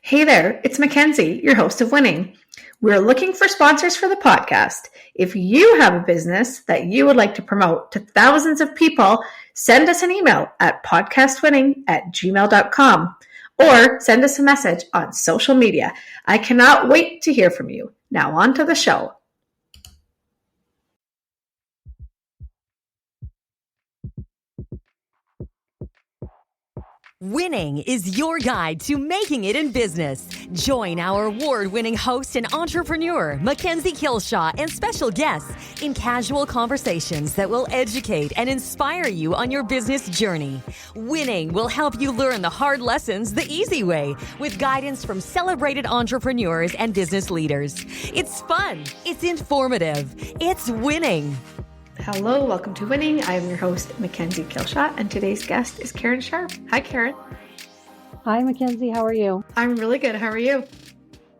Hey there, it's Mackenzie, your host of Winning. We're looking for sponsors for the podcast. If you have a business that you would like to promote to thousands of people, send us an email at podcastwinning@gmail.com or send us a message on social media. I cannot wait to hear from you. Now on to the show. Winning is your guide to making it in business. Join our award-winning host and entrepreneur, Mackenzie Kilshaw, and special guests in casual conversations that will educate and inspire you on your business journey. Winning will help you learn the hard lessons the easy way with guidance from celebrated entrepreneurs and business leaders. It's fun. It's informative. It's winning. Hello, welcome to Winning. I am your host, Mackenzie Kilshaw, and today's guest is Karen Sharpe. Hi, Karen. Hi, Mackenzie. How are you? I'm really good. How are you?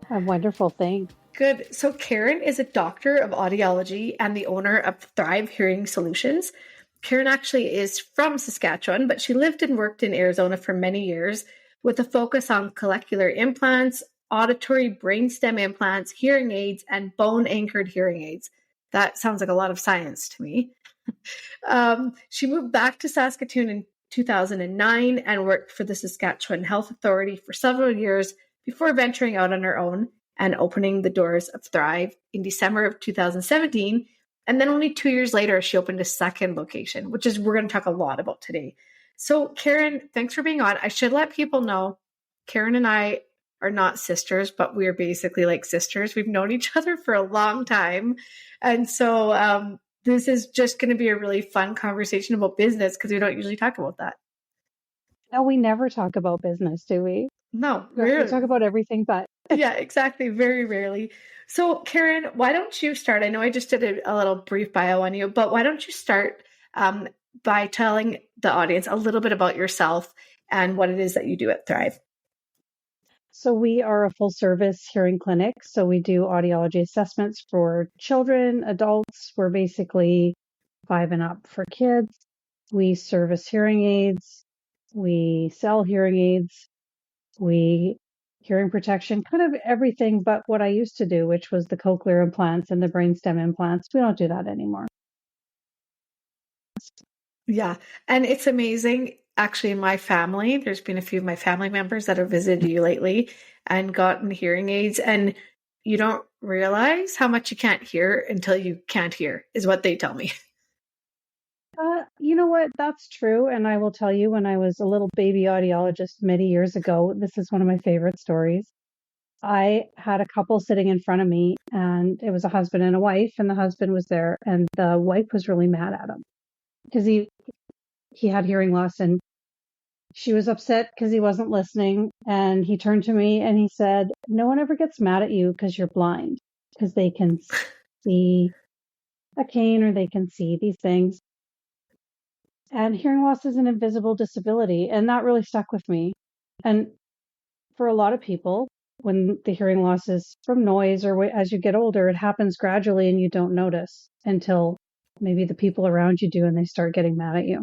I'm wonderful, thanks. Good. So Karen is a doctor of audiology and the owner of Thrive Hearing Solutions. Karen actually is from Saskatchewan, but she lived and worked in Arizona for many years with a focus on cochlear implants, auditory brainstem implants, hearing aids, and bone-anchored hearing aids. That sounds like a lot of science to me. She moved back to Saskatoon in 2009 and worked for the Saskatchewan Health Authority for several years before venturing out on her own and opening the doors of Thrive in December of 2017. And then only 2 years later, she opened a second location, which is we're going to talk a lot about today. So Karen, thanks for being on. I should let people know Karen and I are not sisters, but we're basically like sisters. We've known each other for a long time. And so this is just going to be a really fun conversation about business because we don't usually talk about that. No, we never talk about business, do we? No, we talk about everything but. Yeah, exactly. Very rarely. So Karen, why don't you start? I know I just did a little brief bio on you, but why don't you start by telling the audience a little bit about yourself and what it is that you do at Thrive? So we are a full service hearing clinic. So we do audiology assessments for children, adults. We're basically 5 and up for kids. We service hearing aids. We sell hearing aids. We hearing protection, kind of everything but what I used to do, which was the cochlear implants and the brainstem implants. We don't do that anymore. Yeah. And it's amazing. Actually, in my family, there's been a few of my family members that have visited you lately and gotten hearing aids. And you don't realize how much you can't hear until you can't hear, is what they tell me. You know what? That's true. And I will tell you, when I was a little baby audiologist many years ago, this is one of my favorite stories. I had a couple sitting in front of me, and it was a husband and a wife, and the husband was there, and the wife was really mad at him because he had hearing loss, and she was upset because he wasn't listening. And he turned to me and he said, "No one ever gets mad at you because you're blind, because they can see a cane or they can see these things. And hearing loss is an invisible disability." And that really stuck with me. And for a lot of people, when the hearing loss is from noise or as you get older, it happens gradually and you don't notice until maybe the people around you do and they start getting mad at you.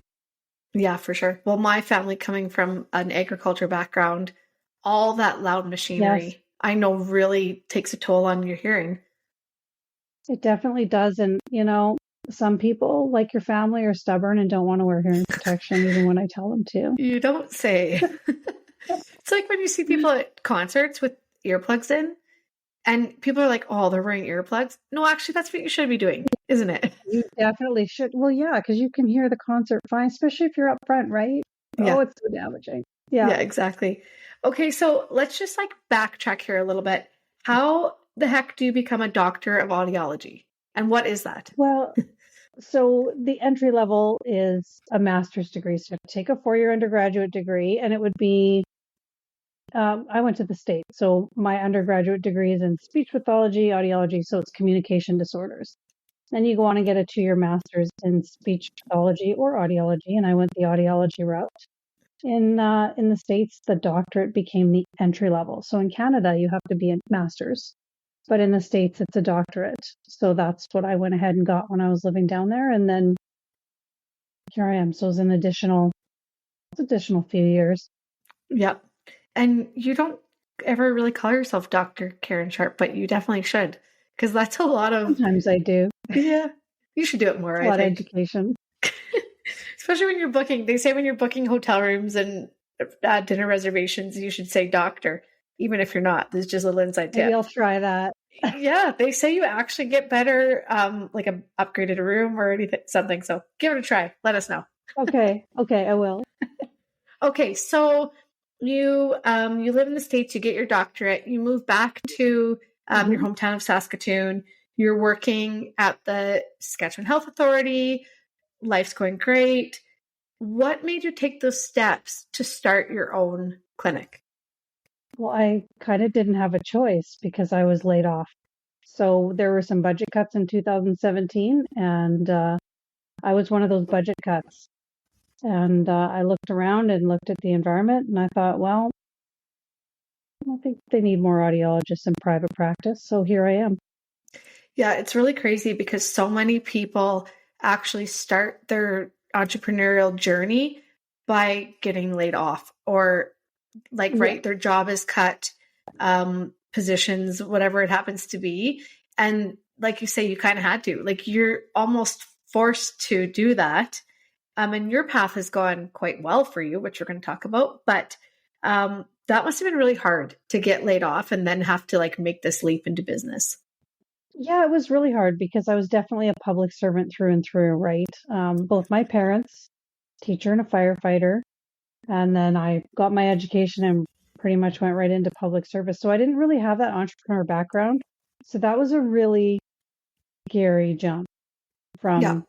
Yeah, for sure. Well, my family coming from an agriculture background, all that loud machinery, yes, I know really takes a toll on your hearing. It definitely does. And, some people, like your family, are stubborn and don't want to wear hearing protection even when I tell them to. You don't say. It's like when you see people at concerts with earplugs in and people are like, oh, they're wearing earplugs. No, actually, that's what you should be doing, isn't it? You definitely should. Well, yeah, because you can hear the concert fine, especially if you're up front, right? Yeah. Oh, it's so damaging. Yeah, exactly. Okay, so let's just backtrack here a little bit. How the heck do you become a doctor of audiology? And what is that? Well, so the entry level is a master's degree. So take a 4-year undergraduate degree, and it would be, I went to the States. So my undergraduate degree is in speech pathology, audiology. So it's communication disorders. Then you go on and get a 2-year master's in speech pathology or audiology. And I went the audiology route. In the States, the doctorate became the entry level. So in Canada, you have to be a master's. But in the States, it's a doctorate. So that's what I went ahead and got when I was living down there. And then here I am. So it's an additional few years. Yep. And you don't ever really call yourself Dr. Karen Sharpe, but you definitely should, because that's a lot of, Sometimes I do. yeah, you should do it more, It's a I lot of think. education. Especially when you're booking, they say when you're booking hotel rooms and dinner reservations, you should say doctor, even if you're not. There's just a little inside Maybe tip. I'll try that. Yeah, they say you actually get better, like a upgraded room or anything, something. So give it a try. Let us know. Okay, I will. Okay, so you live in the States, you get your doctorate, you move back to your hometown of Saskatoon. You're working at the Saskatchewan Health Authority. Life's going great. What made you take those steps to start your own clinic? Well, I kind of didn't have a choice because I was laid off. So there were some budget cuts in 2017, and I was one of those budget cuts. And I looked around and looked at the environment, and I thought, well, I think they need more audiologists in private practice. So here I am. Yeah, it's really crazy because so many people actually start their entrepreneurial journey by getting laid off or like, right, their job is cut, positions, whatever it happens to be. And like you say, you kind of had to, like, you're almost forced to do that. And your path has gone quite well for you, which we're going to talk about. But that must have been really hard to get laid off and then have to like make this leap into business. Yeah, it was really hard because I was definitely a public servant through and through, right? Both my parents, teacher and a firefighter, and then I got my education and pretty much went right into public service. So I didn't really have that entrepreneur background. So that was a really scary jump Yeah. from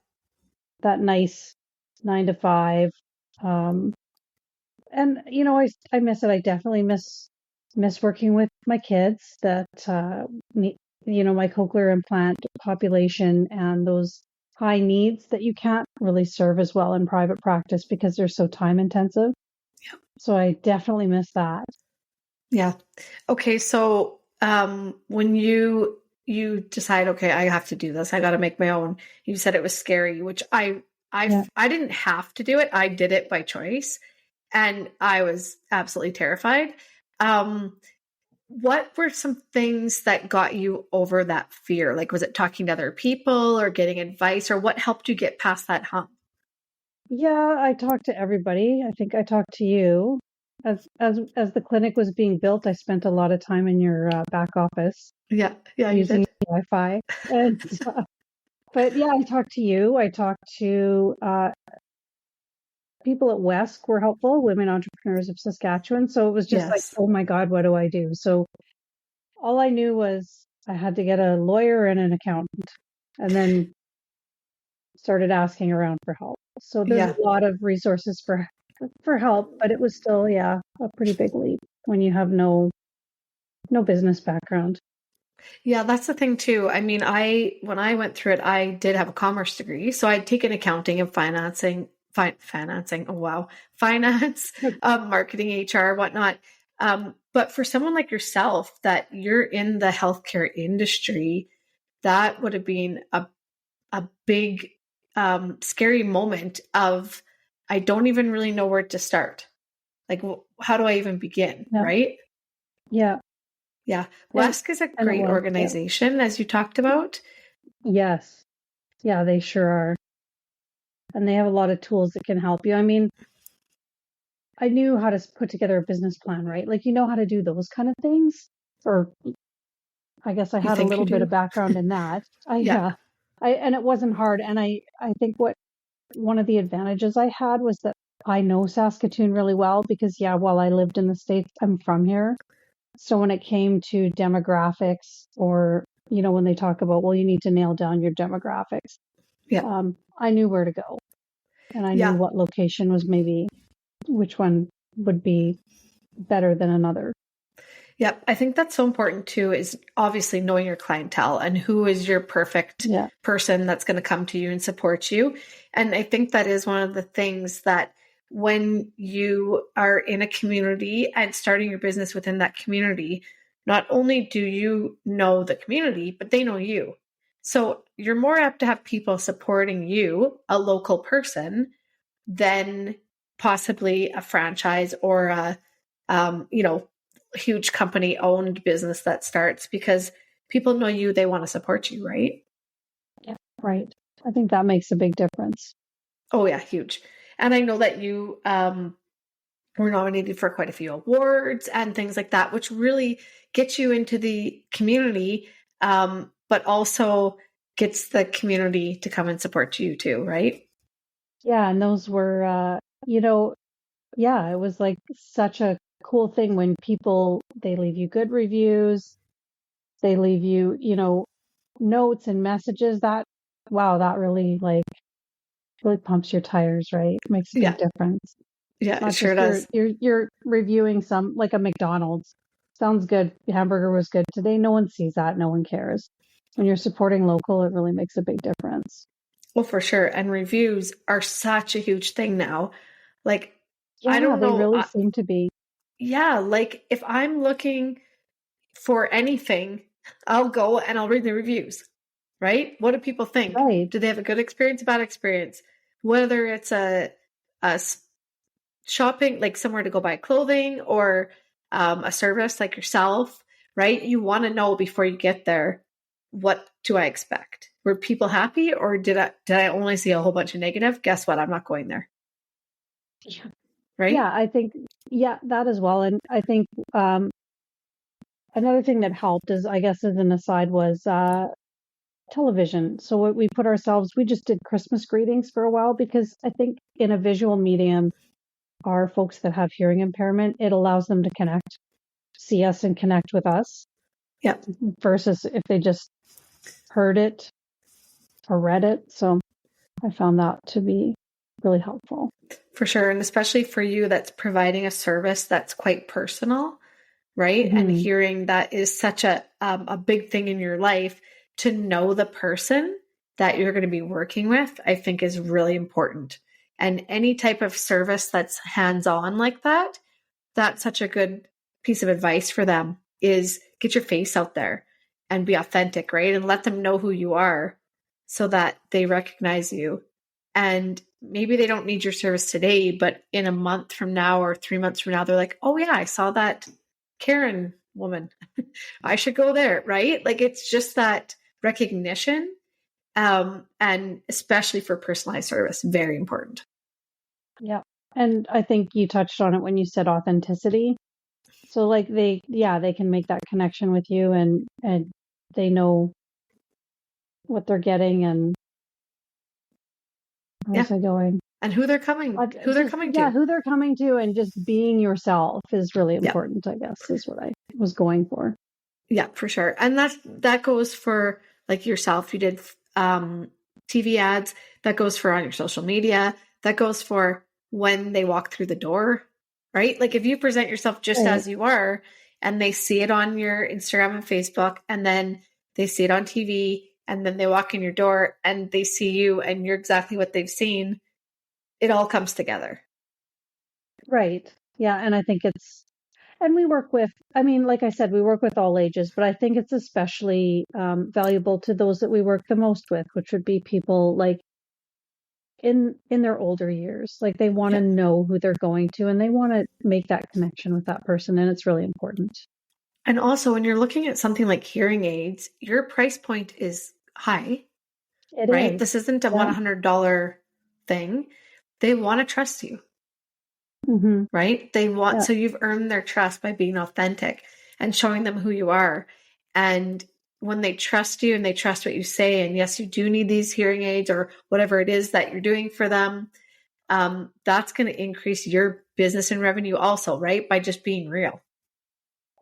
that nice 9 to 5. And I miss it. I definitely miss working with my kids that my cochlear implant population and those high needs that you can't really serve as well in private practice because they're so time intensive. Yeah. So I definitely miss that. Yeah. Okay. So when you decide, okay, I have to do this, I got to make my own. You said it was scary, which I didn't have to do it. I did it by choice, and I was absolutely terrified. What were some things that got you over that fear? Like, was it talking to other people or getting advice, or what helped you get past that hump? Yeah, I talked to everybody. I think I talked to you. As the clinic was being built, I spent a lot of time in your back office Yeah. Yeah, you using did. Wi-Fi. And but yeah, I talked to you. I talked to people at WESC were helpful, Women Entrepreneurs of Saskatchewan. So it was just like, Yes. oh my God, what do I do? So all I knew was I had to get a lawyer and an accountant, and then started asking around for help. So there's Yeah. a lot of resources for help, but it was still, yeah, a pretty big leap when you have no business background. Yeah, that's the thing too. I mean, when I went through it, I did have a commerce degree, so I'd taken accounting and financing. Oh wow, finance, marketing, HR, whatnot. But for someone like yourself, that you're in the healthcare industry, that would have been a big, scary moment of I don't even really know where to start. Like, how do I even begin? Yeah. Right? Yeah. Yeah. And, WESC is a and it great was, organization, as you talked about. yeah. Yes. Yeah, they sure are. And they have a lot of tools that can help you. I mean, I knew how to put together a business plan, right? Like, how to do those kind of things. Or I guess I You had a think you little bit do? of background in that. Yeah. And it wasn't hard. And I think one of the advantages I had was that I know Saskatoon really well because, yeah, while I lived in the States, I'm from here. So when it came to demographics or, when they talk about, well, you need to nail down your demographics, Yeah. I knew where to go and I knew Yeah. what location was maybe which one would be better than another. Yep. I think that's so important too, is obviously knowing your clientele and who is your perfect Yeah. person that's going to come to you and support you. And I think that is one of the things that when you are in a community and starting your business within that community, not only do you know the community, but they know you. So you're more apt to have people supporting you, a local person, than possibly a franchise or a, huge company owned business that starts because people know you, they want to support you, right? Yeah. Right. I think that makes a big difference. Oh yeah, huge. And I know that you were nominated for quite a few awards and things like that, which really gets you into the community, but also gets the community to come and support you too, right? Yeah. And those were, yeah, it was like such a cool thing when people, they leave you good reviews, they leave you, notes and messages that, wow, that really pumps your tires, right? Makes a big Yeah, difference. yeah, It's it not sure just does. you're reviewing some like a McDonald's. Sounds good. The hamburger was good today. No one sees that. No one cares. When you're supporting local, it really makes a big difference. Well, for sure. And reviews are such a huge thing now. Like, I Yeah, don't they know. really seem to be. Yeah, like if I'm looking for anything, I'll go and I'll read the reviews, right? What do people think? Right. Do they have a good experience, a bad experience? Whether it's a shopping, like somewhere to go buy clothing or a service like yourself, right? You want to know before you get there, what do I expect? Were people happy or did I only see a whole bunch of negative? Guess what? I'm not going there, Yeah, right? yeah, I think yeah, that as well. And I think another thing that helped is I guess as an aside was television. So what we put ourselves, we just did Christmas greetings for a while because I think in a visual medium, our folks that have hearing impairment, it allows them to connect, see us and connect with us Yep. versus if they just heard it or read it. So I found that to be really helpful. For sure. And especially for you that's providing a service that's quite personal, right? And Hmm. hearing that is such a big thing in your life to know the person that you're going to be working with, I think is really important. And any type of service that's hands-on like that, that's such a good piece of advice for them is get your face out there and be authentic, right? And let them know who you are so that they recognize you. And maybe they don't need your service today, but in a month from now or 3 months from now, they're like, oh, yeah, I saw that Karen woman. I should go there, right? Like it's just that recognition. And especially for personalized service, very important. Yeah. And I think you touched on it when you said authenticity. So like they can make that connection with you and they know what they're getting and Yeah. where's I going? And who they're Just coming yeah, to. who they're coming to and just being yourself is really Yeah. important, I guess, is what I was going for. Yeah, for sure. And that goes for like yourself. You did TV ads. That goes for on your social media. That goes for when they walk through the door, right? Like if you present yourself just Right. as you are and they see it on your Instagram and Facebook and then they see it on TV and then they walk in your door and they see you and you're exactly what they've seen, it all comes together. Right. Yeah, and I think and we work with, I mean, like I said, we work with all ages, but I think it's especially valuable to those that we work the most with, which would be people like in their older years. Like they want to Yeah. know who they're going to and they want to make that connection with that person, and it's really important. And also when you're looking at something like hearing aids, your price point is high, It right? is. This isn't a Yeah. $100 thing. They want to trust you, Hmm. right? Yeah. So you've earned their trust by being authentic and showing them who you are. And when they trust you and they trust what you say, and yes, you do need these hearing aids or whatever it is that you're doing for them, that's going to increase your business and revenue also, right? By just being real.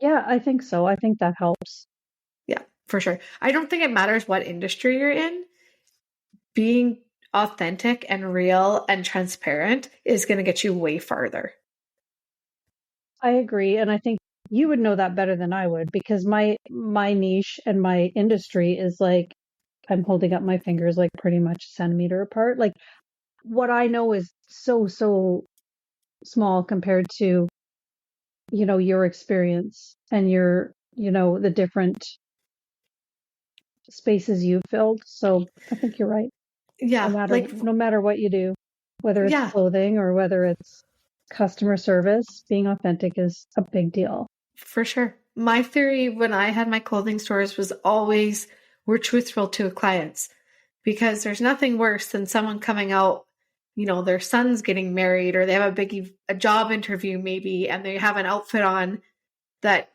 Yeah, I think so. I think that helps. Yeah, for sure. I don't think it matters what industry you're in. Being authentic and real and transparent is going to get you way farther. I agree. And I think you would know that better than I would because my niche and my industry is like I'm holding up my fingers like pretty much a centimeter apart. Like what I know is so small compared to, your experience and the different spaces you've filled. So I think you're right. No Yeah, matter like no matter what you do, whether it's yeah, clothing or whether it's customer service, being authentic is a big deal. For sure. My theory when I had my clothing stores was always we're truthful to clients because there's nothing worse than someone coming out, their son's getting married or they have a job interview maybe, and they have an outfit on that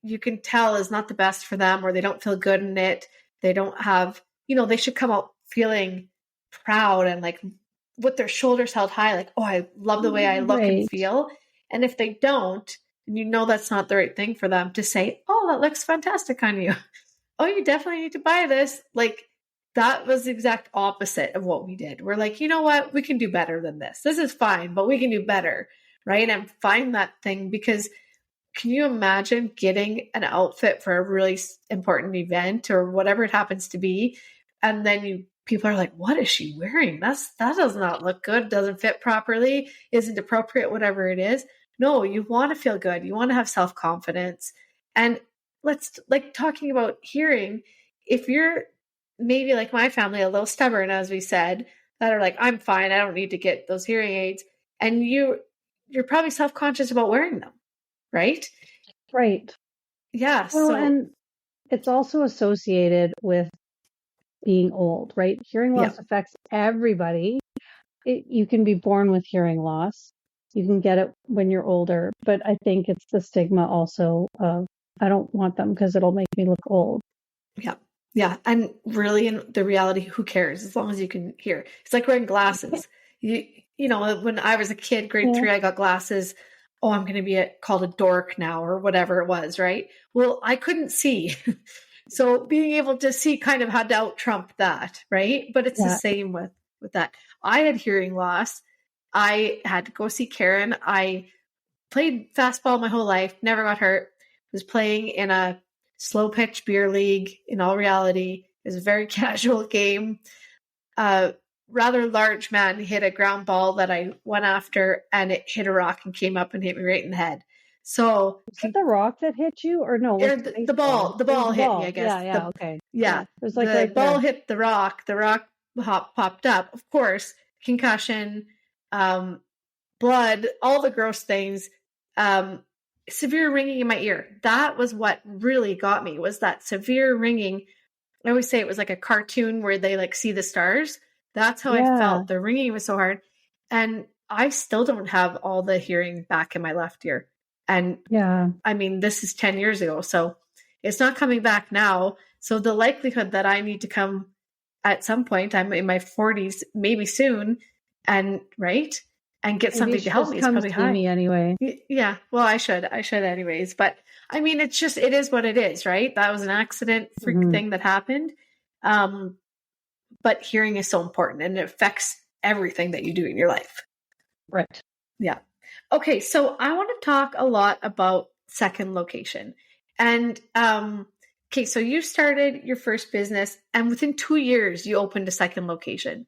you can tell is not the best for them or they don't feel good in it. They don't have, they should come out feeling proud and like with their shoulders held high, like, oh, I love the way I look and Right, feel. And if they don't, and that's not the right thing for them to say, oh, that looks fantastic on you. Oh, you definitely need to buy this. Like that was the exact opposite of what we did. We're like, you know what? We can do better than this. This is fine, but we can do better. Right. And find that thing because can you imagine getting an outfit for a really important event or whatever it happens to be? And then people are like, what is she wearing? That does not look good. Doesn't fit properly. Isn't appropriate, whatever it is. No, you want to feel good. You want to have self-confidence. And let's like talking about hearing, if you're maybe like my family, a little stubborn, as we said, that are like, I'm fine. I don't need to get those hearing aids. And you're probably self-conscious about wearing them. Right? right. Yeah. Well, So, and it's also associated with being old, right? Hearing yeah, loss affects everybody. You can be born with hearing loss. You can get it when you're older, but I think it's the stigma also of I don't want them because it'll make me look old. yeah, yeah. And really, in the reality, who cares as long as you can hear? It's like wearing glasses. When I was a kid, grade Yeah, 3, I got glasses. Oh, I'm going to be called a dork now or whatever it was, right? Well, I couldn't see. So being able to see kind of had to out trump that, right? But it's the yeah, same with that. I had hearing loss. I had to go see Karen. I played fastball my whole life, never got hurt. Was playing in a slow pitch beer league in all reality. It was a very casual game. A rather large man hit a ground ball that I went after and it hit a rock and came up and hit me right in the head. So was it the rock that hit you, or no? Was or it the the ball, baseball? the It was ball the hit me, ball. I guess. Yeah, yeah, okay, yeah. Yeah, It was like the right ball there. hit the rock. The rock popped up. Of course, concussion, um, blood, all the gross things, um, severe ringing in my ear. That was what really got me, was that severe ringing. I always say it was like a cartoon where they like see the stars. That's how I Yeah, felt. The ringing was so hard. And I still don't have all the hearing back in my left ear. And yeah. I mean, this is 10 years ago, so it's not coming back now. So the likelihood that I need to come at some point, I'm in my 40s, maybe soon, and right, and get Maybe you something to should help just me is come probably see high. me anyway. Yeah, well, I should anyways. But I mean, it is what it is, right? That was an accident, freak Hmm. thing that happened. Um, but hearing is so important and it affects everything that you do in your life. Right. Yeah. Okay, so I want to talk a lot about second location. And okay, so you started your first business and within 2 years you opened a second location,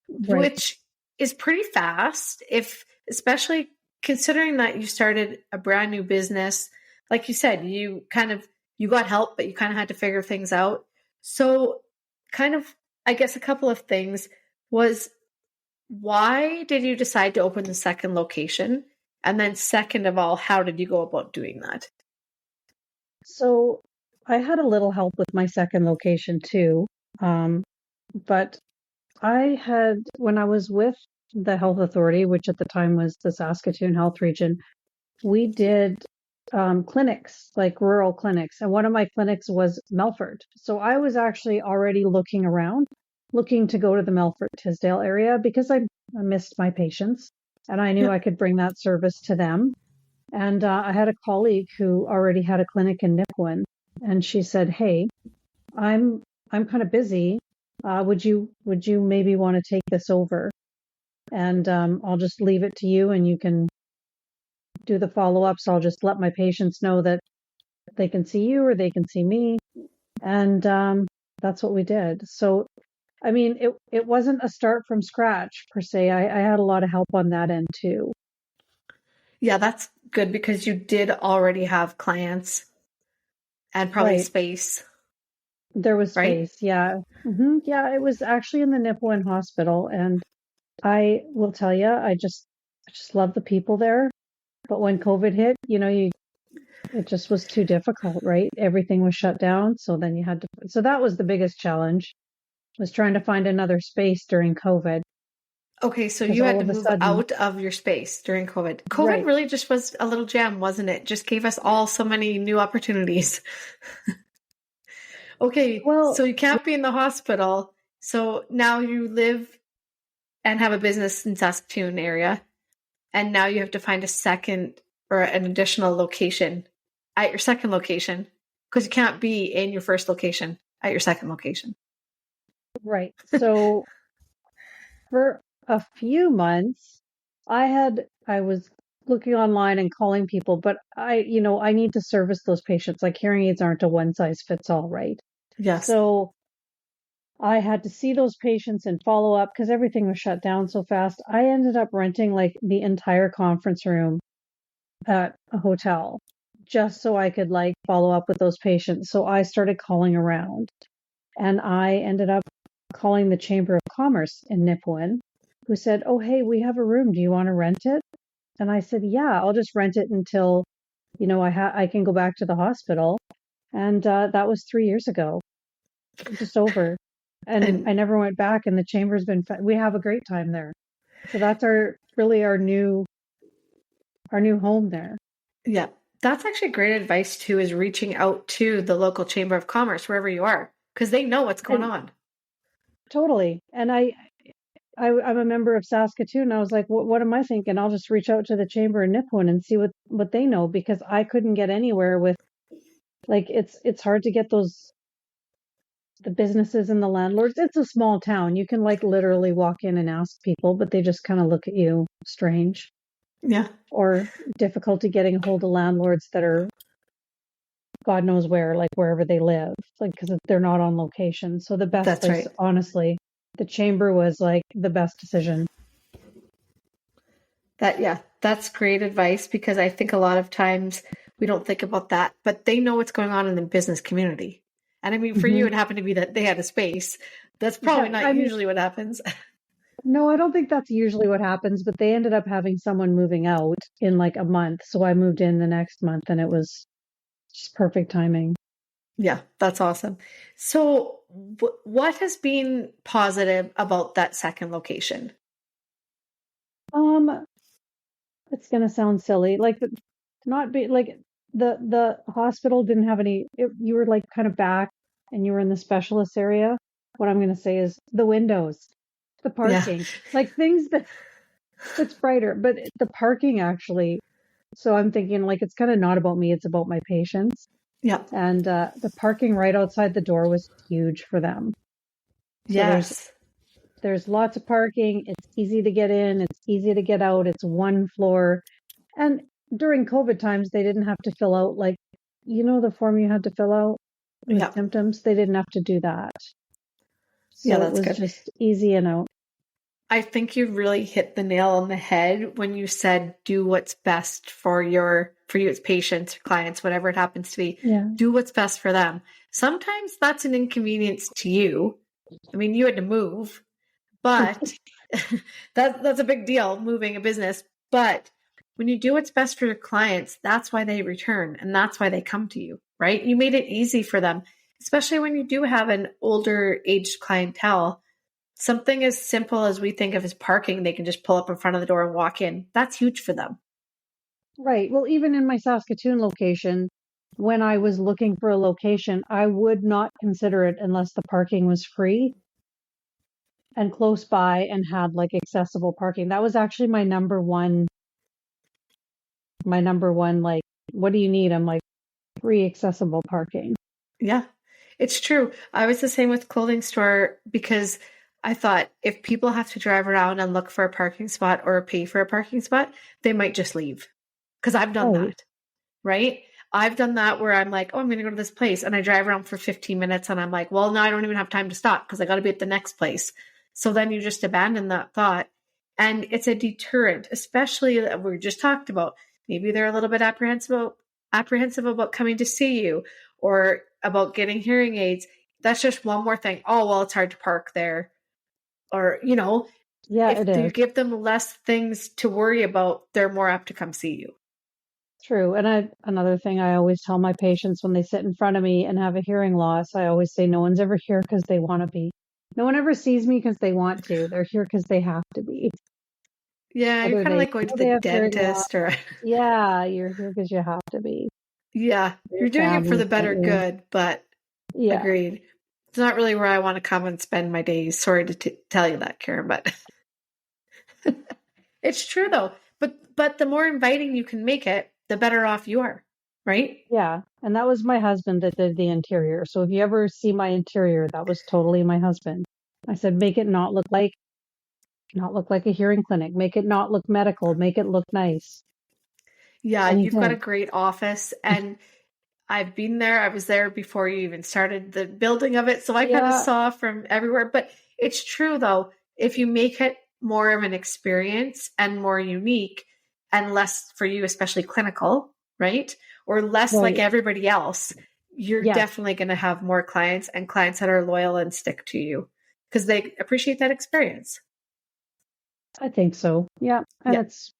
Right. which is pretty fast if especially considering that you started a brand new business. Like you said, you got help, but you kind of had to figure things out. So kind of I guess a couple of things was why did you decide to open the second location? And then, second of all, how did you go about doing that? So I had a little help with my second location too. Um, but when I was with the health authority, which at the time was the Saskatoon Health Region, we did clinics, like rural clinics. And one of my clinics was Melfort. So I was actually already looking around, looking to go to the Melfort Tisdale area because I missed my patients and I knew Yeah. I could bring that service to them. And I had a colleague who already had a clinic in Nipawin, and she said, "Hey, I'm kind of busy. Would you maybe want to take this over? And I'll just leave it to you, and you can do the follow-ups. I'll just let my patients know that they can see you or they can see me." And that's what we did. So, I mean, it wasn't a start from scratch per se. I had a lot of help on that end too. Yeah, that's good because you did already have clients and probably Right. space, There was right? space. Yeah. Yeah, it was actually in the Nipawin Hospital. And I will tell you, I just love the people there. But when COVID hit, It just was too difficult, right? Everything was shut down. So then so that was the biggest challenge, was trying to find another space during COVID, Okay, so because you had all to of a move sudden, out of your space during COVID. COVID right. really just was a little gem, wasn't it? Just gave us all so many new opportunities. Okay, Well, so you can't be in the hospital. So now you live and have a business in Saskatoon area, and now you have to find a second or an additional location at your second location because you can't be in your first location at your second location. right. So for a few months, I was looking online and calling people, but I need to service those patients. Like hearing aids aren't a one size fits all, right? Yes. So I had to see those patients and follow up because everything was shut down so fast. I ended up renting like the entire conference room at a hotel just so I could like follow up with those patients. So I started calling around, and I ended up calling the Chamber of Commerce in Nipawin, who said, "Oh, hey, we have a room. Do you want to rent it?" And I said, "Yeah, I'll just rent it until, I can go back to the hospital." And that was 3 years ago, just over. And And I never went back. And the chamber's we have a great time there. So that's really our new home there. yeah, that's actually great advice too, is reaching out to the local Chamber of Commerce wherever you are because they know what's going And on. totally. And I'm a member of Saskatoon. And I was like, what am I thinking? I'll just reach out to the chamber in Nipawin and see what they know, because I couldn't get anywhere with, like, it's hard to get the businesses and the landlords. It's a small town. You can like literally walk in and ask people, but they just kind of look at you strange, Yeah, or difficulty getting a hold of landlords that are God knows where, like wherever they live, like because they're not on location. So the best that's place, right. honestly, the chamber was like the best decision. Yeah, that's great advice because I think a lot of times we don't think about that, but they know what's going on in the business community. And I mean, for you, Hmm. it happened to be that they had a space. That's probably Yeah, not I mean, usually what happens. no, I don't think that's usually what happens, but they ended up having someone moving out in like a month. So I moved in the next month, and it was just perfect timing. Yeah, that's awesome. So, what has been positive about that second location? Um, it's gonna sound silly, like not be like the hospital didn't have you were like kind of back, and you were in the specialist area. What I'm gonna say is the windows, the Yeah, parking, like things that's brighter, but the parking actually. So I'm thinking like it's kind of not about me, it's about my patients. yeah, And the parking right outside the door was huge for them. So yes, there's lots of parking. It's easy to get in. It's easy to get out. It's one floor. And during COVID times, they didn't have to fill out like, the form you had to fill out with yeah, symptoms. They didn't have to do that. yeah, So it that's was good. just easy and out. I think you really hit the nail on the head when you said do what's best for you as patients, clients, whatever it happens to be. Yeah. Do what's best for them. Sometimes that's an inconvenience to you. I mean, you had to move, but that's a big deal, moving a business. But when you do what's best for your clients, that's why they return and that's why they come to you, right? You made it easy for them, especially when you do have an older aged clientele. Something as simple as we think of as parking, they can just pull up in front of the door and walk in. That's huge for them. Right. Well, even in my Saskatoon location, when I was looking for a location, I would not consider it unless the parking was free and close by and had like accessible parking. That was actually my number one, like, what do you need? I'm like, free accessible parking. Yeah, it's true. I was the same with clothing store because I thought if people have to drive around and look for a parking spot or pay for a parking spot, they might just leave. Because I've done Right. that, right? I've done that where I'm like, oh, I'm going to go to this place. And I drive around for 15 minutes and I'm like, well, now I don't even have time to stop because I got to be at the next place. So then you just abandon that thought. And it's a deterrent, especially that we just talked about. Maybe they're a little bit apprehensive about coming to see you or about getting hearing aids. That's just one more thing. Oh, well, it's hard to park there. Or, Yeah, if it you is. give them less things to worry about, they're more apt to come see you. True. And another thing I always tell my patients when they sit in front of me and have a hearing loss, I always say no one's ever here because they want to be. No one ever sees me because they want to. They're here because they have to be. Yeah, you're Whether kind of they like going to know the they have hearing loss. dentist or Yeah, you're here because you have to be. yeah, Your you're doing it for family the sent better you. good, but Yeah. agreed. It's not really where I want to come and spend my days. Sorry to tell you that, Karen, but it's true though. But the more inviting you can make it, the better off you are, right? Yeah. And that was my husband that did the interior. So if you ever see my interior, that was totally my husband. I said, make it not look like a hearing clinic. Make it not look medical. Make it look nice. Yeah, And he you've got a did. great office and I've been there. I was there before you even started the building of it. So I kind of Yeah. saw from everywhere. But it's true, though, if you make it more of an experience and more unique and less for you, especially clinical, right? Or less like Right. everybody else, you're Yes, definitely going to have more clients and clients that are loyal and stick to you because they appreciate that experience. I think so. Yeah. And Yeah. it's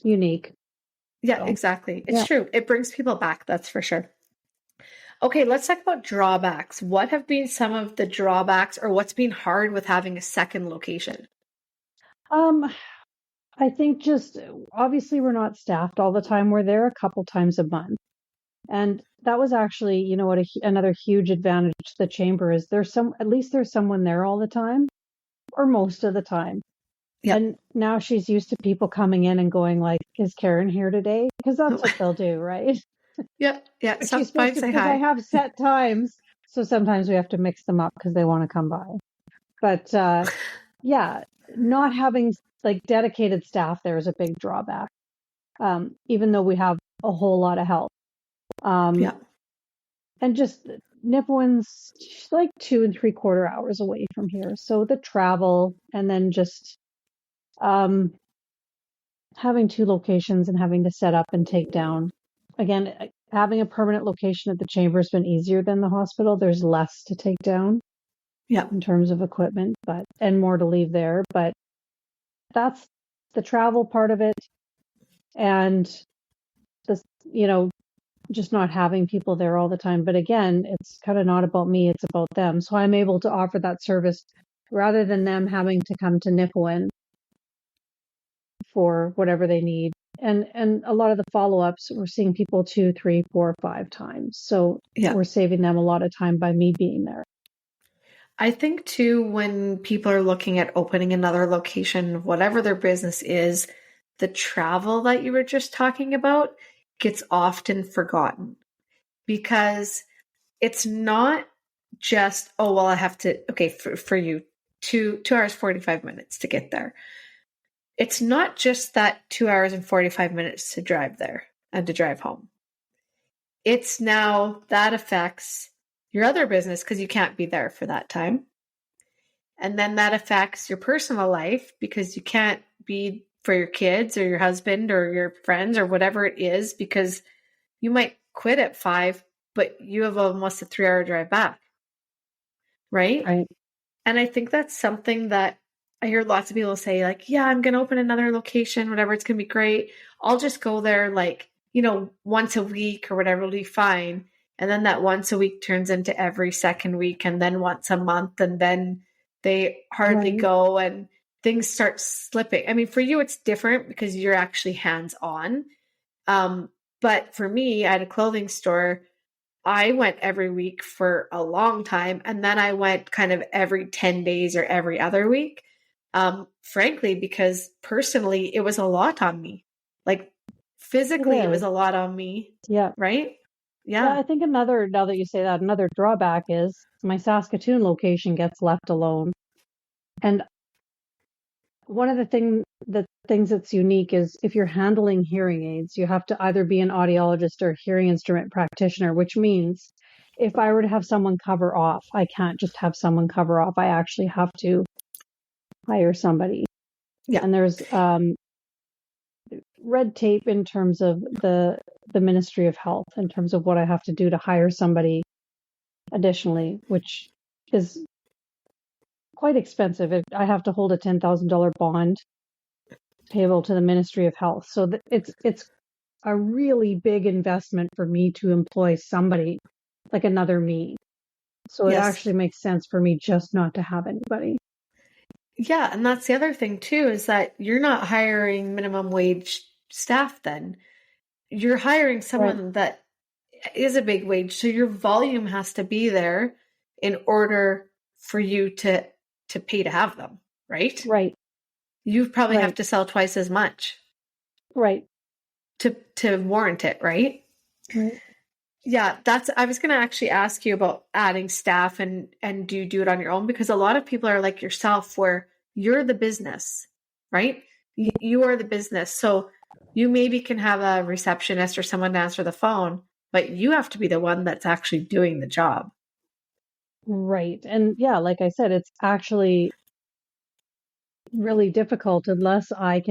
unique. Yeah, So, exactly. It's yeah. true. It brings people back. That's for sure. Okay, let's talk about drawbacks. What have been some of the drawbacks or what's been hard with having a second location? Um, I think just obviously we're not staffed all the time. We're there a couple times a month. And that was actually, you know what, another huge advantage to the chamber is at least there's someone there all the time or most of the time. Yep. And now she's used to people coming in and going like, is Karen here today? Because that's what they'll do, right? Yep. Yeah. But she's Stop by supposed and to, say because I hi. have set times. So sometimes we have to mix them up because they want to come by. But yeah, not having like dedicated staff there is a big drawback. Even though we have a whole lot of help. Um, Yeah. and just Nipawin's like 2 3/4 hours away from here. So the travel and then just um, having two locations and having to set up and take down. Again, having a permanent location at the chamber has been easier than the hospital. There's less to take down Yeah. in terms of equipment, and more to leave there. But that's the travel part of it, and this, just not having people there all the time. But again, it's kind of not about me; it's about them. So I'm able to offer that service rather than them having to come to Nipawin for whatever they need. And a lot of the follow-ups, we're seeing people 2 3 4 5 times. So Yeah. we're saving them a lot of time by me being there. I think too, when people are looking at opening another location, whatever their business is, the travel that you were just talking about gets often forgotten because it's not just, oh, well, I have to, okay, for you, 2 hours, 45 minutes to get there. It's not just that 2 hours and 45 minutes to drive there and to drive home. It's now that affects your other business because you can't be there for that time. And then that affects your personal life because you can't be for your kids or your husband or your friends or whatever it is because you might quit at 5, but you have almost a 3-hour drive back. Right. Right. And I think that's something that I hear lots of people say, like, yeah, I'm going to open another location, whatever. It's going to be great. I'll just go there like, once a week or whatever, it'll be fine. And then that once a week turns into every second week and then once a month. And then they hardly Right. go and things start slipping. I mean, for you, it's different because you're actually hands on. But for me, at a clothing store, I went every week for a long time, and then I went kind of every 10 days or every other week. Frankly, because personally, it was a lot on me. Like It physically, it was is. a lot on me, Yeah. right? Yeah. Yeah. I think now that you say that, another drawback is my Saskatoon location gets left alone. And one of the things that's unique is if you're handling hearing aids, you have to either be an audiologist or hearing instrument practitioner, which means if I were to have someone cover off, I can't just have someone cover off. I actually have to hire somebody. Yeah. And there's red tape in terms of the Ministry of Health, in terms of what I have to do to hire somebody additionally, which is quite expensive. I have to hold a $10,000 bond payable to the Ministry of Health. So it's a really big investment for me to employ somebody like another me. So it Yes. actually makes sense for me just not to have anybody. Yeah, and that's the other thing too, is that you're not hiring minimum wage staff then. You're hiring Right. someone that is a big wage. So your volume has to be there in order for you to pay to have them, right? Right. You probably have Right. to sell twice as much Right. to warrant it, right? Right. Yeah, that's I was going to actually ask you about adding staff and do you do it on your own, because a lot of people are like yourself where you're the business, right? You are the business. So you maybe can have a receptionist or someone to answer the phone, but you have to be the one that's actually doing the job. Right. And yeah, like I said, it's actually really difficult unless I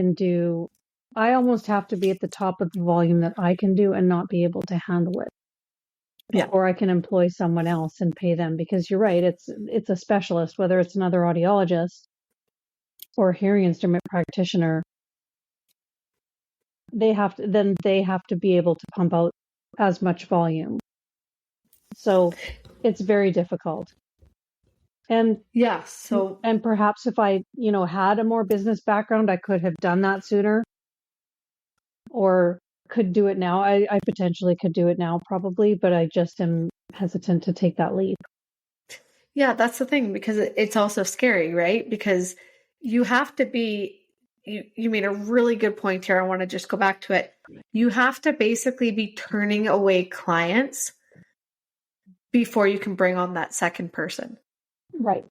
almost have to be at the top of the volume that I can do and not be able to handle it Yeah. before I can employ someone else and pay them, because you're right, it's a specialist, whether it's another audiologist or a hearing instrument practitioner. They have to be able to pump out as much volume. So it's very difficult. And Yeah. So and perhaps if I, had a more business background, I could have done that sooner or could do it now. I potentially could do it now probably, but I just am hesitant to take that leap. yeah, that's the thing, because it's also scary, right? Because you have to be you made a really good point here. I want to just go back to it. You have to basically be turning away clients before you can bring on that second person, Right.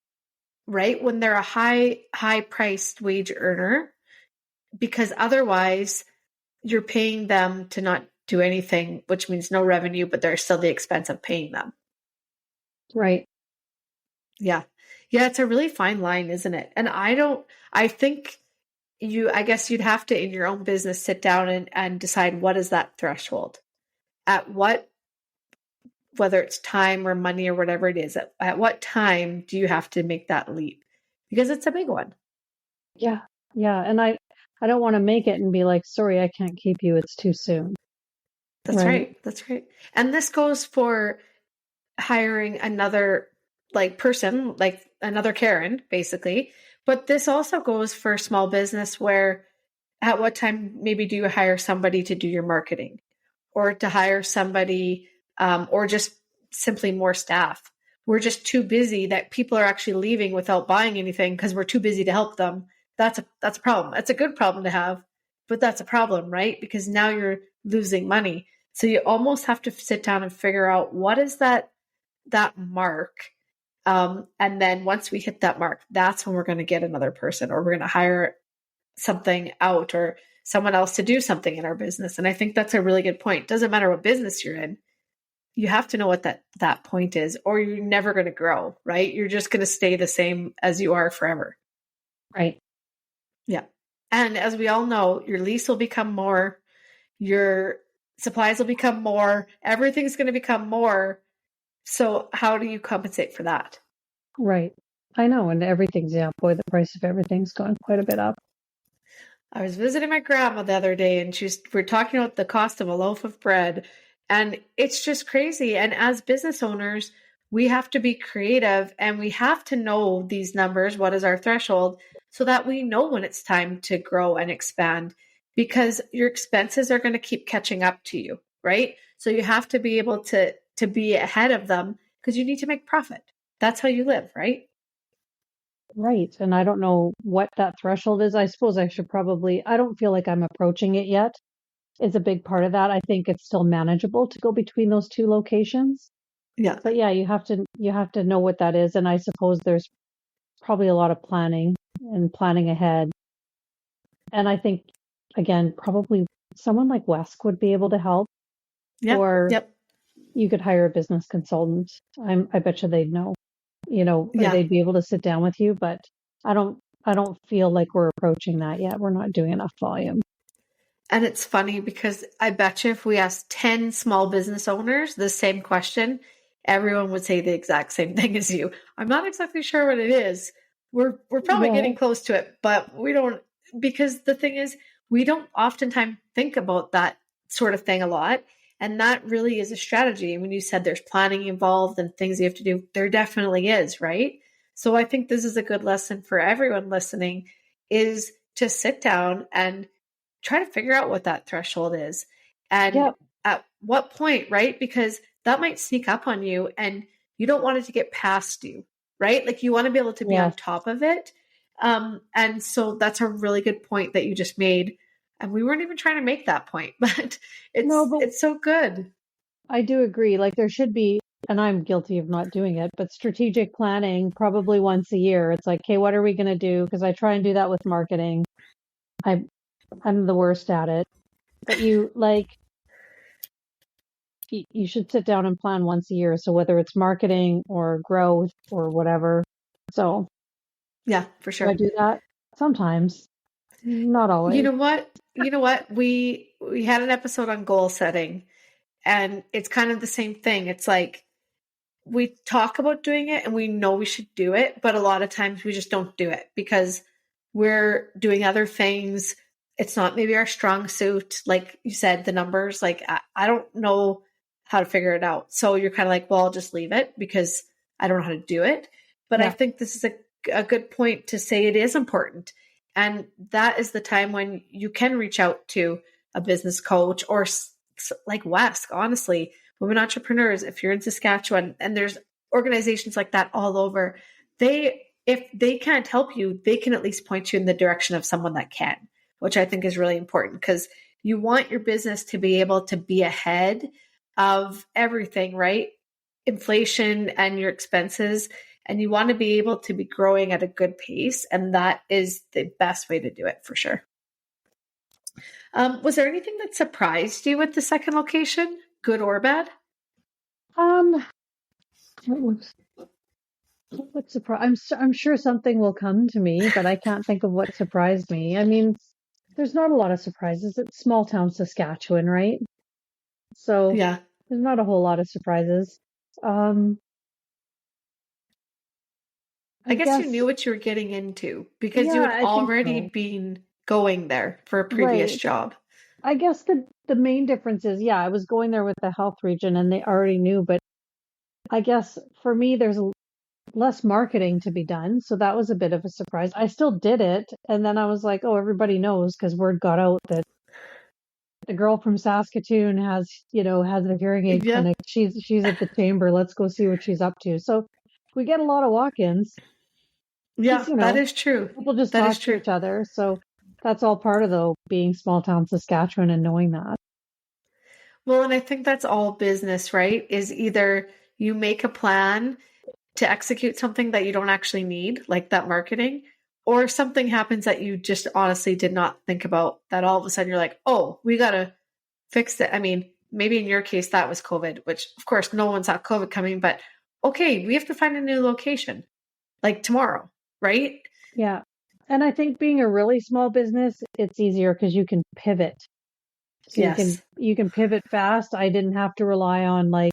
right? When they're a high priced wage earner, because otherwise you're paying them to not do anything, which means no revenue, but there's still the expense of paying them. Right. Yeah. Yeah, it's a really fine line, isn't it? And I think I guess you'd have to, in your own business, sit down and decide what is that threshold. At what, whether it's time or money or whatever it is, at what time do you have to make that leap? Because it's a big one. Yeah. Yeah. And I don't want to make it and be like, sorry, I can't keep you. It's too soon. That's Right. right. That's right. And this goes for hiring another person, like another Karen, basically. But this also goes for small business where at what time maybe do you hire somebody to do your marketing, or to hire somebody, or just simply more staff? We're just too busy that people are actually leaving without buying anything because we're too busy to help them. That's a problem. It's a good problem to have, but that's a problem, right? Because now you're losing money. So you almost have to sit down and figure out what is that mark. And then once we hit that mark, that's when we're going to get another person, or we're going to hire something out or someone else to do something in our business. And I think that's a really good point. Doesn't matter what business you're in. You have to know what that point is, or you're never going to grow, right? You're just going to stay the same as you are forever. Right. Yeah. And as we all know, your lease will become more, your supplies will become more, everything's going to become more. So how do you compensate for that? Right. I know. And everything's, yeah, boy, the price of everything's gone quite a bit up. I was visiting my grandma the other day, and we're talking about the cost of a loaf of bread, and it's just crazy. And as business owners, we have to be creative, and we have to know these numbers. What is our threshold, so that we know when it's time to grow and expand, because your expenses are going to keep catching up to you, right? So you have to be able to be ahead of them, because you need to make profit. That's how you live, right? Right. And I don't know what that threshold is. I suppose I don't feel like I'm approaching it yet. Is a big part of that. I think it's still manageable to go between those two locations. Yeah. But yeah, you have to know what that is. And I suppose there's probably a lot of planning and planning ahead. And I think, again, probably someone like Wesk would be able to help, Yep. or Yep. you could hire a business consultant. I bet you they'd know, or Yeah. they'd be able to sit down with you. But I don't feel like we're approaching that yet. We're not doing enough volume. And it's funny because I bet you if we asked 10 small business owners the same question, everyone would say the exact same thing as you. I'm not exactly sure what it is. We're probably Yeah. getting close to it, but we don't, because the thing is, we don't oftentimes think about that sort of thing a lot. And that really is a strategy. And when you said there's planning involved and things you have to do, there definitely is, right? So I think this is a good lesson for everyone listening, is to sit down and try to figure out what that threshold is and Yep. at what point, right? Because that might sneak up on you and you don't want it to get past you, right? Like you want to be able to be on Yes. top of it. And so that's a really good point that you just made. And we weren't even trying to make that point, but No, but it's so good. I do agree. Like there should be, and I'm guilty of not doing it, but strategic planning probably once a year. It's like, okay, what are we going to do? Because I try and do that with marketing. I I'm the worst at it. But you should sit down and plan once a year. So whether it's marketing or growth or whatever. So Yeah, for do I sure. do that? Sometimes, not You always. know what? You know what? We had an episode on goal setting, and it's kind of the same thing. It's like we talk about doing it and we know we should do it, but a lot of times we just don't do it because we're doing other things. It's not maybe our strong suit. Like you said, the numbers, like I don't know how to figure it out. So you're kind of like, well, I'll just leave it because I don't know how to do it. But I Yeah. think this is a good point to say it is important. And that is the time when you can reach out to a business coach or like Wesk, honestly, women entrepreneurs, if you're in Saskatchewan, and there's organizations like that all over, if they can't help you, they can at least point you in the direction of someone that can, which I think is really important because you want your business to be able to be ahead of everything, right? Inflation and your expenses. And you want to be able to be growing at a good pace. And that is the best way to do it for sure. Was there anything that surprised you with the second location, good or bad? Um, what surprise? I'm sure something will come to me, but I can't think of what surprised me. I mean, there's not a lot of surprises. It's small town Saskatchewan, right? So Yeah. there's not a whole lot of surprises. Um, I I guess you guess, knew what you were getting into because you yeah, had I think already so. been going there for a previous Right. job. I guess the main difference is, yeah, I was going there with the health region and they already knew, but I guess for me, there's less marketing to be done. So that was a bit of a surprise. I still did it. And then I was like, oh, everybody knows because word got out that the girl from Saskatoon has a hearing aid Yeah. clinic. She's at the chamber. Let's go see what she's up to. So we get a lot of walk-ins because, Yeah, that is true. people just That is talk to true. each other. So that's all part of though being small town Saskatchewan and knowing that. Well, and I think that's all business, right? Is either you make a plan to execute something that you don't actually need, like that marketing, or something happens that you just honestly did not think about that all of a sudden you're like, oh, we got to fix it. I mean, maybe in your case that was COVID, which of course no one saw COVID coming, but okay, we have to find a new location like tomorrow, right? Yeah. And I think being a really small business, it's easier because you can pivot. So Yes. you can pivot fast. I didn't have to rely on like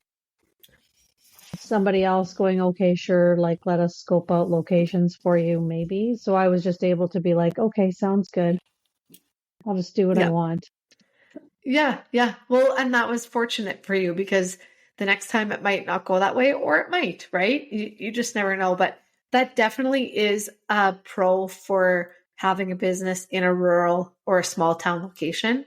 somebody else going, okay, sure, like let us scope out locations for you, maybe. So I was just able to be like, okay, sounds good. I'll just do what I Yeah. want. Yeah. Yeah. Well, and that was fortunate for you because the next time it might not go that way or it might, right? You just never know. But that definitely is a pro for having a business in a rural or a small town location.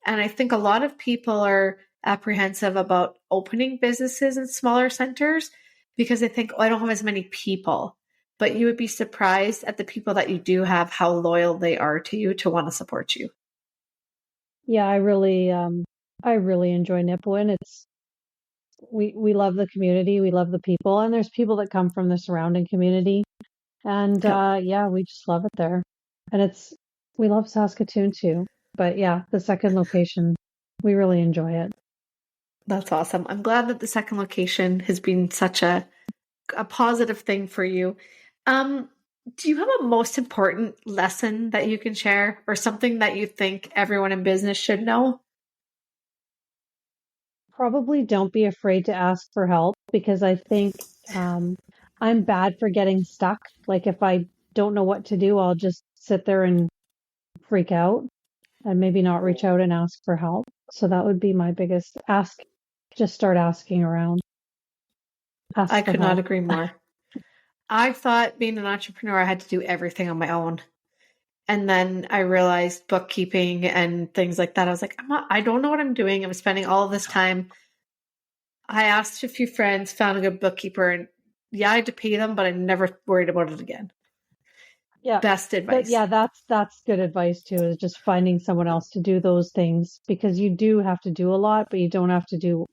And I think a lot of people are apprehensive about opening businesses in smaller centers because they think, oh, I don't have as many people. But you would be surprised at the people that you do have, how loyal they are to you to want to support you. Yeah, I really enjoy Nipawin. We love the community, we love the people, and there's people that come from the surrounding community. And Yep. yeah, we just love it there. And we love Saskatoon too. But yeah, the second location, we really enjoy it. That's awesome. I'm glad that the second location has been such a positive thing for you. Um, do you have a most important lesson that you can share or something that you think everyone in business should know? Probably don't be afraid to ask for help because I think um, I'm bad for getting stuck. Like if I don't know what to do, I'll just sit there and freak out and maybe not reach out and ask for help. So that would be my biggest ask. Just start asking around. Ask I for could not help. agree more. I thought being an entrepreneur, I had to do everything on my own. And then I realized bookkeeping and things like that. I was like, I don't know what I'm doing. I'm spending all this time. I asked a few friends, found a good bookkeeper, and yeah, I had to pay them, but I never worried about it again. Yeah. Best advice. That's good advice too, is just finding someone else to do those things, because you do have to do a lot, but you don't have to do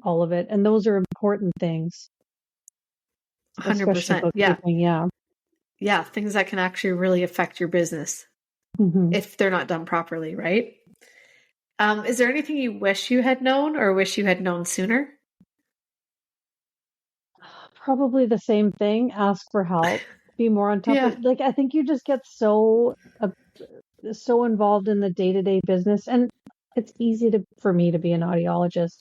all of it. And those are important things, especially 100%. Yeah. bookkeeping. Yeah. Yeah. Things that can actually really affect your business Hmm. if they're not done properly, right? Is there anything you wish you had known or wish you had known sooner? Probably the same thing. Ask for help. Be more on top Yeah. of, like, I think you just get so involved in the day-to-day business, and it's easy for me to be an audiologist.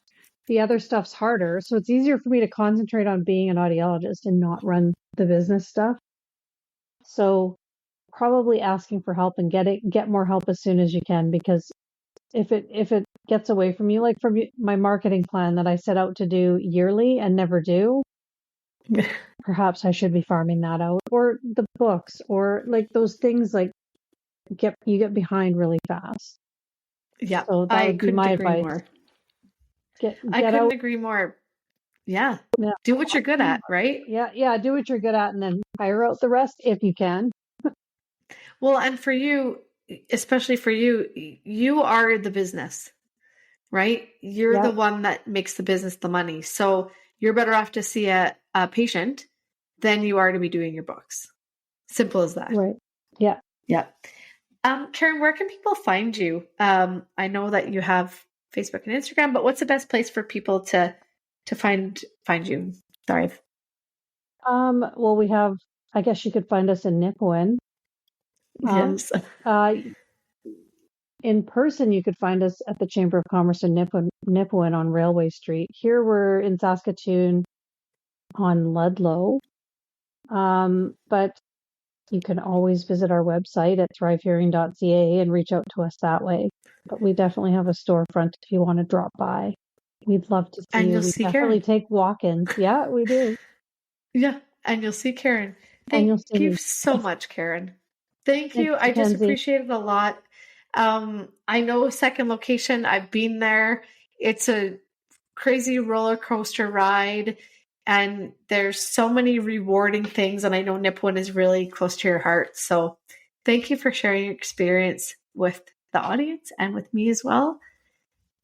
The other stuff's harder, so it's easier for me to concentrate on being an audiologist and not run the business stuff. So probably asking for help and get more help as soon as you can, because if it gets away from you, like from my marketing plan that I set out to do yearly and never do, perhaps I should be farming that out, or the books, or like those things, like you get behind really fast. Yeah. So that I would be couldn't my agree advice. more. I Get couldn't out. agree more. Yeah. Yeah, Do what you're good at, right? yeah, do what you're good at and then hire out the rest if you can. Well, and for you, especially for you, you are the business, right? You're Yeah, the one that makes the business the money. So you're better off to see a patient than you are to be doing your books. Simple as that. right. Yeah. Yeah. Karen, where can people find you? I know that you have Facebook and Instagram, but what's the best place for people to find you? Thrive. Well, we have, I guess you could find us in Nipawin. Yes. Uh, in person, you could find us at the Chamber of Commerce in Nipawin on Railway Street. Here we're in Saskatoon on Ludlow. But you can always visit our website at thrivehearing.ca and reach out to us that way. But we definitely have a storefront if you want to drop by. We'd love to see And you. you'll We see definitely Karen. take walk-ins. Yeah, we do. Yeah, and you'll see Karen. And you'll Thank see you me. so much, Karen. Thank Thanks, you. I just Mackenzie. appreciate it a lot. I know second location, I've been there. It's a crazy roller coaster ride, and there's so many rewarding things. And I know Nipawin is really close to your heart. So thank you for sharing your experience with the audience and with me as well.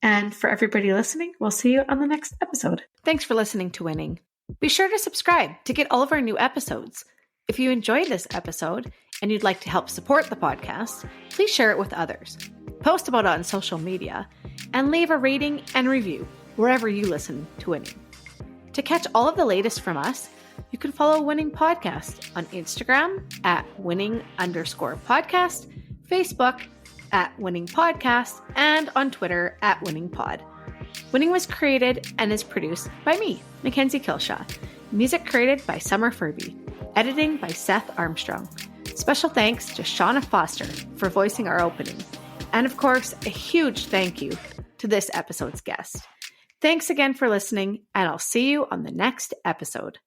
And for everybody listening, we'll see you on the next episode. Thanks for listening to Winning. Be sure to subscribe to get all of our new episodes. If you enjoyed this episode and you'd like to help support the podcast, please share it with others, post about it on social media, and leave a rating and review wherever you listen to Winning. To catch all of the latest from us, you can follow Winning Podcast on Instagram at winning_podcast, Facebook at Winning Podcast, and on Twitter at Winning Pod. Winning was created and is produced by me, Mackenzie Killshaw. Music created by Summer Furby. Editing by Seth Armstrong. Special thanks to Shauna Foster for voicing our opening. And of course, a huge thank you to this episode's guest. Thanks again for listening, and I'll see you on the next episode.